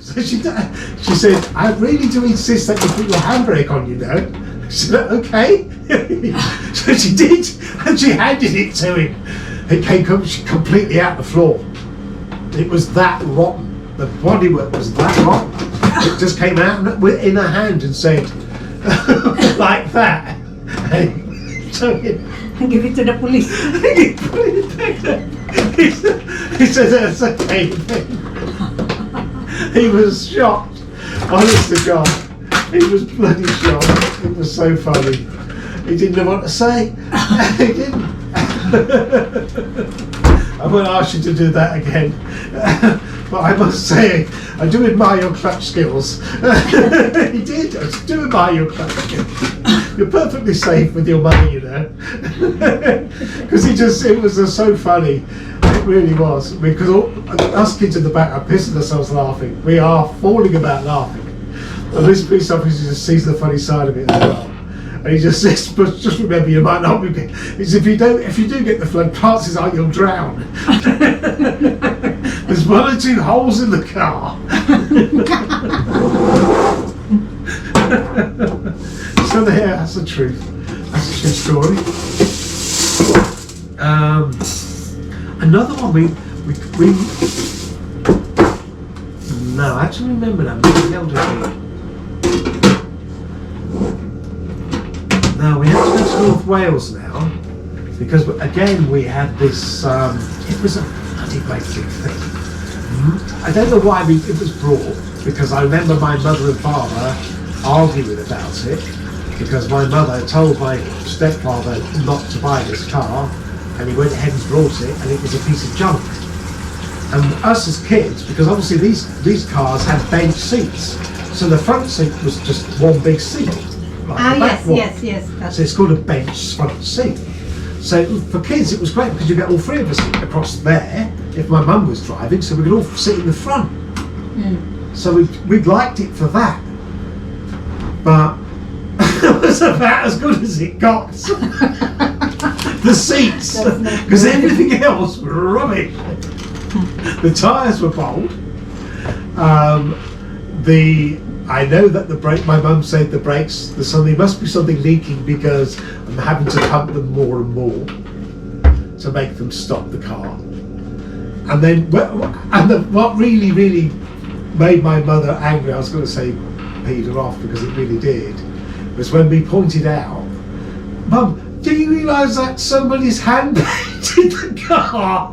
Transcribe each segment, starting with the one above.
So she said, I really do insist that you put your handbrake on, you know. I said, okay. So she did, and she handed it to him. It came completely out the floor. It was that rotten. The bodywork was that rotten. It just came out in her hand and said, like that. So give it to the police. He said, that's okay. He was shocked. Honest to God, he was bloody shocked. It was so funny. He didn't know what to say. He didn't. I won't ask you to do that again. But I must say, I do admire your clutch skills. He did. I do admire your clutch skills. You're perfectly safe with your money, you know. Because it was just so funny. It really was. Because us kids in the back are pissing ourselves laughing. We are falling about laughing. And this police officer just sees the funny side of it as well. And he just says, but just remember, you might not be. He says, if you do get the flood, chances are you'll drown. There's 1 or 2 holes in the car. So there, that's the truth. That's a true story. Another one we no, I actually remember that. Now we have to go to North Wales now, because again we had this. It was a bloody great big thing. I don't know why it was brought, because I remember my mother and father arguing about it, because my mother told my stepfather not to buy this car, and he went ahead and brought it, and it was a piece of junk. And us as kids, because obviously these cars had bench seats, so the front seat was just one big seat. Like yes. So it's called a bench front seat. So for kids it was great, because you get all 3 of us across there, if my mum was driving, so we could all sit in the front. So we liked it for that. But it was about as good as it got. The seats, because everything else was rubbish. The tyres were bold. I know that the brake, my mum said the brakes, there must be something leaking, because I'm having to pump them more and more to make them stop the car. And then, what really made my mother angry, I was going to say peed her off, because it really did, was when we pointed out, Mum, do you realise that somebody's hand painted the car?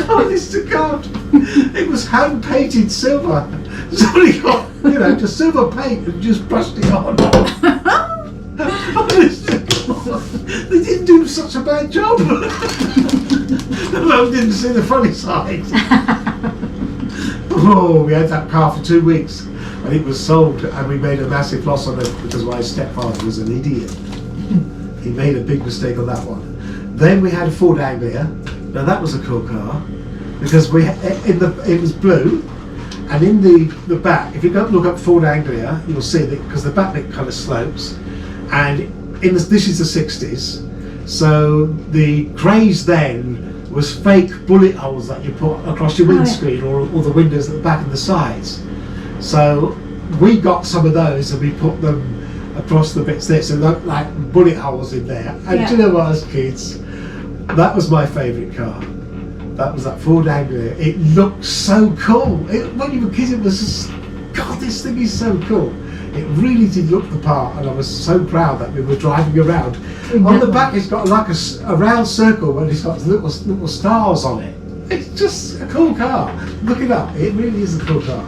Honest to God, it was hand painted silver. Somebody got, just silver paint and just brushed it on. Honest to God, they didn't do such a bad job. The mum didn't see the funny side. Oh, we had that car for 2 weeks. And it was sold, and we made a massive loss on it, because my stepfather was an idiot. He made a big mistake on that one. Then we had a Ford Anglia. Now that was a cool car, because it was blue, and in the back, if you go look up Ford Anglia, you'll see that, because the back bit kind of slopes, and this is the 60s, so the craze then was fake bullet holes that you put across your windscreen or the windows at the back and the sides. So we got some of those and we put them across the bits there, so looked like bullet holes in there. And do you know what, as kids, that was my favourite car. That was that Ford Anglia. It looked so cool. When you were kids, it was just, God, this thing is so cool. It really did look the part, and I was so proud that we were driving around. On the back, it's got like a round circle, but it's got little stars on it. It's just a cool car. Look it up. It really is a cool car.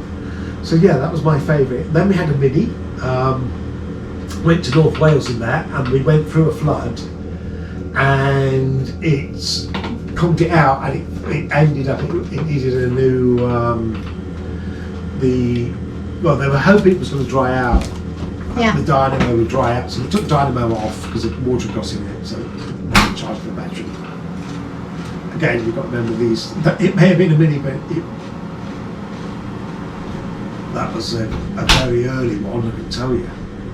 So yeah, that was my favourite. Then we had a Mini. Went to North Wales in that, and we went through a flood, and it conked it out, and it ended up, it needed a new, the well, they were hoping it was going to dry out. Yeah. The dynamo would dry out, so they took the dynamo off because the water got in it, so they could charge the battery. Again, you've got to remember these. It may have been a mini, but that was a very early one, I can tell you.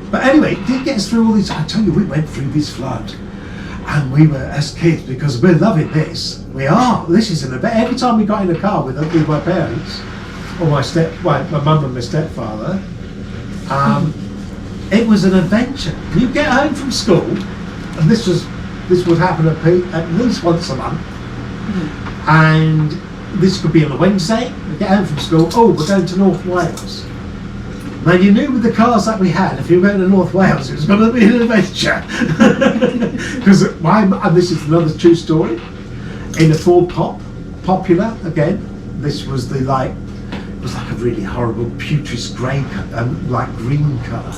But anyway, it did get us through all these. I tell you, we went through this flood, and we were, as kids, because we're loving this. We are. This is an event. Every time we got in the car with my parents, or my mum and my stepfather, it was an adventure. You get home from school, and this would happen at least once a month, and this could be on a Wednesday. We get home from school. Oh, we're going to North Wales. Now you knew with the cars that we had, if you were going to North Wales, it was going to be an adventure. Because and this is another true story. In a Ford Popular again. This was it was like a really horrible putrid grey, like green colour,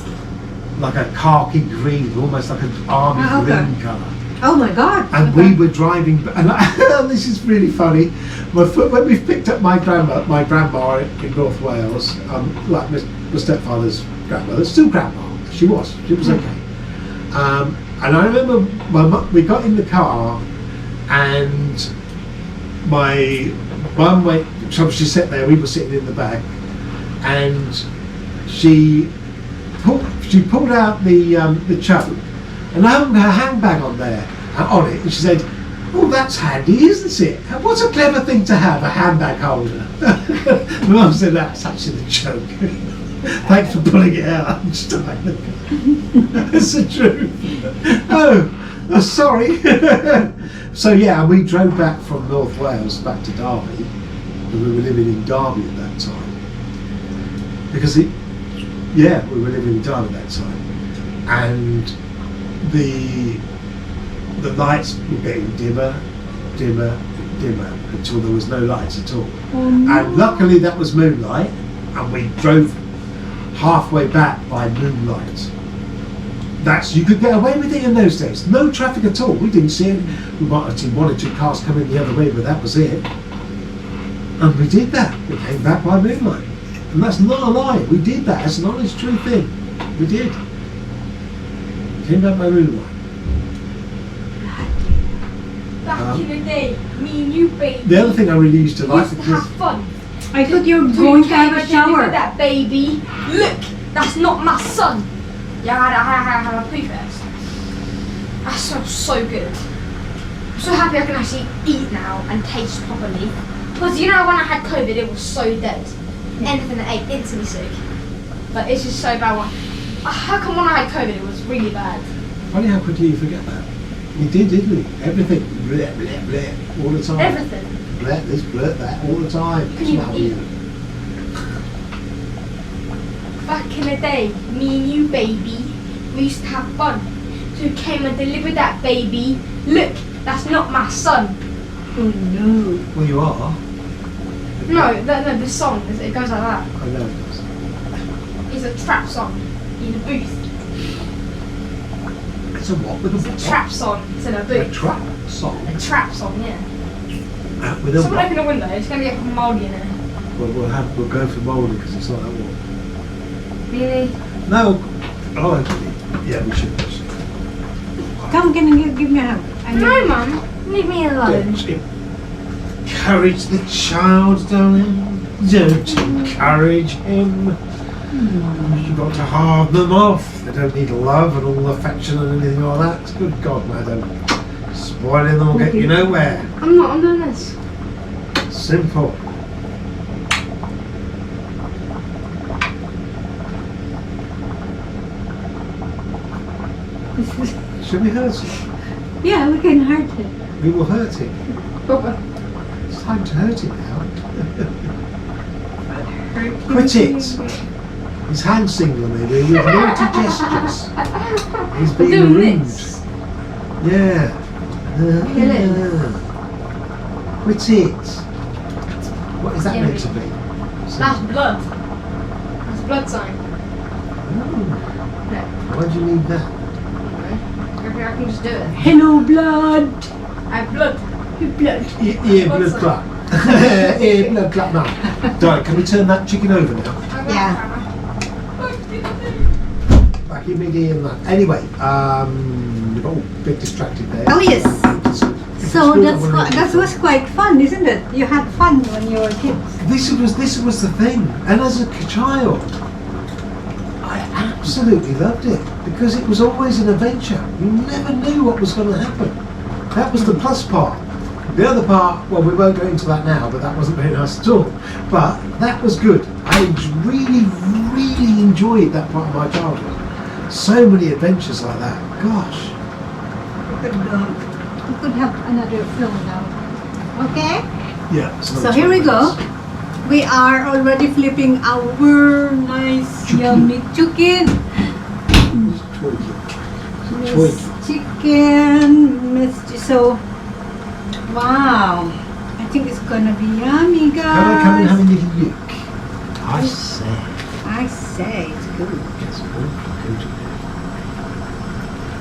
like a khaki green, almost like an army green colour. Oh my God! And we were driving, and this is really funny. When we picked up my grandma in North Wales, like my stepfather's grandmother, still grandma, she was okay. And I remember we got in the car, and my mum went. So she sat there. We were sitting in the back, and she pulled out the choke, and had her handbag on there, on it, and she said, "Oh, that's handy, isn't it? What a clever thing to have, a handbag holder." My mum said, "That's actually the joke." Thanks for pulling it out. It's the truth. Oh, sorry. So yeah, we drove back from North Wales back to Derby, and we were living in Derby at that time. Because we were living in Derby at that time, and the lights were getting dimmer until there was no lights at all. Oh, no. And luckily that was moonlight, and we drove halfway back by moonlight. You could get away with it in those days. No traffic at all. We didn't see it. We might have seen one or two cars coming the other way, but that was it. And we did that. We came back by moonlight. And that's not a lie. We did that. That's an honest, true thing. We did. We came back by moonlight. Back in the day, me and you, baby. The other thing I really used to like used to have fun. I thought you were So going you to have came a and did shower. that, baby. Look, that's not my son. Yeah, I had a poo first. That smells so good. I'm so happy I can actually eat now and taste properly. Because you know when I had COVID, it was so dead. Anything I ate, instantly sick. But it's just so bad. How come when I had COVID, it was really bad? Funny how quickly you forget that. We did, didn't we? Everything. Bleh, bleh, bleh, all the time. Everything. Bleh this, bleh that, all the time. Couldn't Smell even you. eat. Back in the day, me and you, baby, we used to have fun. So you came and delivered that, baby. Look, that's not my son. Oh no. Well, you are. No, the song, it goes like that. I know it does. It's a trap song in a booth. It's a what with a It's a trap song. It's in a A booth. trap song. A trap song, yeah. With a Someone what? open a window. It's gonna get mouldy in it. Well, we'll go for mouldy because it's not that warm. Really? No. Oh, actually, yeah, we should actually. Come, can you give me a hug? No, Mum. Leave me alone. Don't encourage the child, darling. Don't encourage him. You've got to harden them off. They don't need love and all affection and anything like that. Good God, madam. Spoiling them will get you nowhere. I'm not. I'm doing this. Simple. Should we hurt him? Yeah, we can hurt it. We will hurt him. Papa. It's time to hurt him now. Quit it. He's hand singling me with naughty gestures. He's being doing rude. this. Yeah. Quit it. What is that Yeah, meant to be? That's blood. That's a blood sign. Oh, No. why do you need that? I can just do it. Hello, blood. I have blood. Blood. Ear Blood blood sign. clot. Ear blood clot. No. Darling, can we turn that chicken over now? Yeah. vacuum MIDI and that. Anyway, bit distracted there. Oh yes. So good, that was quite fun, isn't it? You had fun when you were kids. This was the thing, and as a child, I absolutely loved it because it was always an adventure. You never knew what was going to happen. That was the plus part. The other part, well, we won't go into that now, but that wasn't very nice at all. But that was good. I really, really enjoyed that part of my childhood. So many adventures like that. Gosh. We could have another film now. Okay? Yeah. So here we go. We are already flipping our nice yummy chicken. Miss chicken. So, wow. I think it's gonna be yummy, guys. Can I come and have a little look? I say it's good. it's good.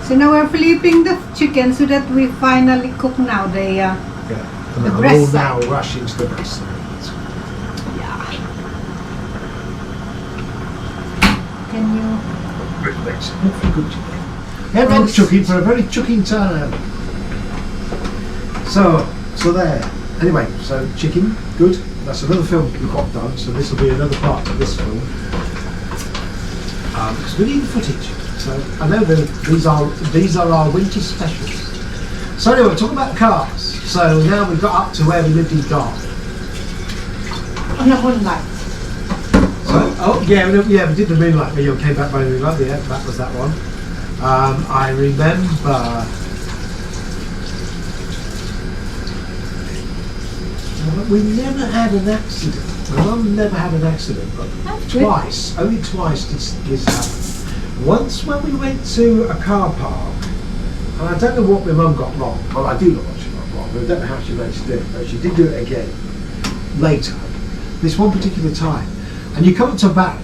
So now we're flipping the chicken so that we finally cook now the Yeah. And The I'll breast all side. now rush into the breast side. Can you? Good chicken. Everyone's chucking for a very chucking time. So there. Anyway, so chicken, good. That's another film we've got done. So this will be another part of this film. Because we need the footage. So I know that these are our winter specials. So anyway, talking about cars. So now we've got up to where we lived in Derby. On the moonlight. So, we did the Moonlight video, came back by the Moonlight, yeah, that was that one. I remember we never had an accident. My mum never had an accident, but twice, only twice did this happen. Once when we went to a car park, and I don't know what my mum got wrong. Well, I do know what she got wrong, but I don't know how she managed to do it, but she did do it again later, this one particular time. And you come up to a barrier.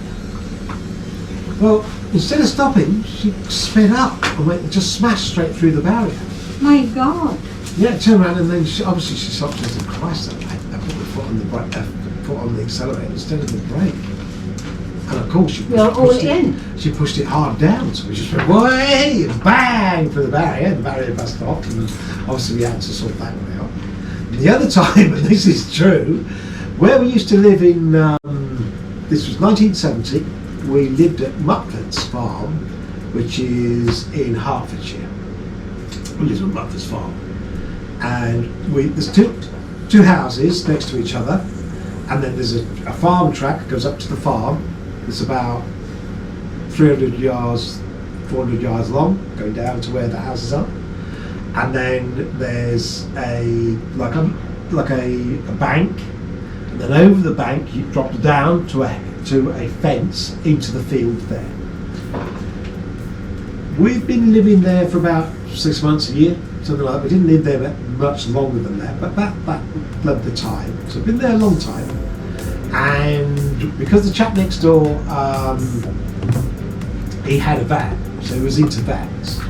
Well, instead of stopping, she sped up and just smashed straight through the barrier. My God. Yeah, turned around and then she stopped and said, Christ, I put the foot on the foot on the accelerator instead of the brake. And of course, she pushed it hard down, so we just went, way, and bang for the barrier. The barrier bus stopped, and obviously we had to sort that one out. The other time, and this is true, where we used to live in, this was 1970, we lived at Mutford's Farm, which is in Hertfordshire. We lived on Mutford's Farm. And there's two houses next to each other, and then there's a farm track that goes up to the farm. It's about 300 yards, 400 yards long, going down to where the houses are. And then there's a bank, and then over the bank you drop down to a fence into the field there. We've been living there for about 6 months, a year, something like that. We didn't live there much longer than that, but that loved the time. So I've been there a long time. And because the chap next door, he had a van, so he was into vans.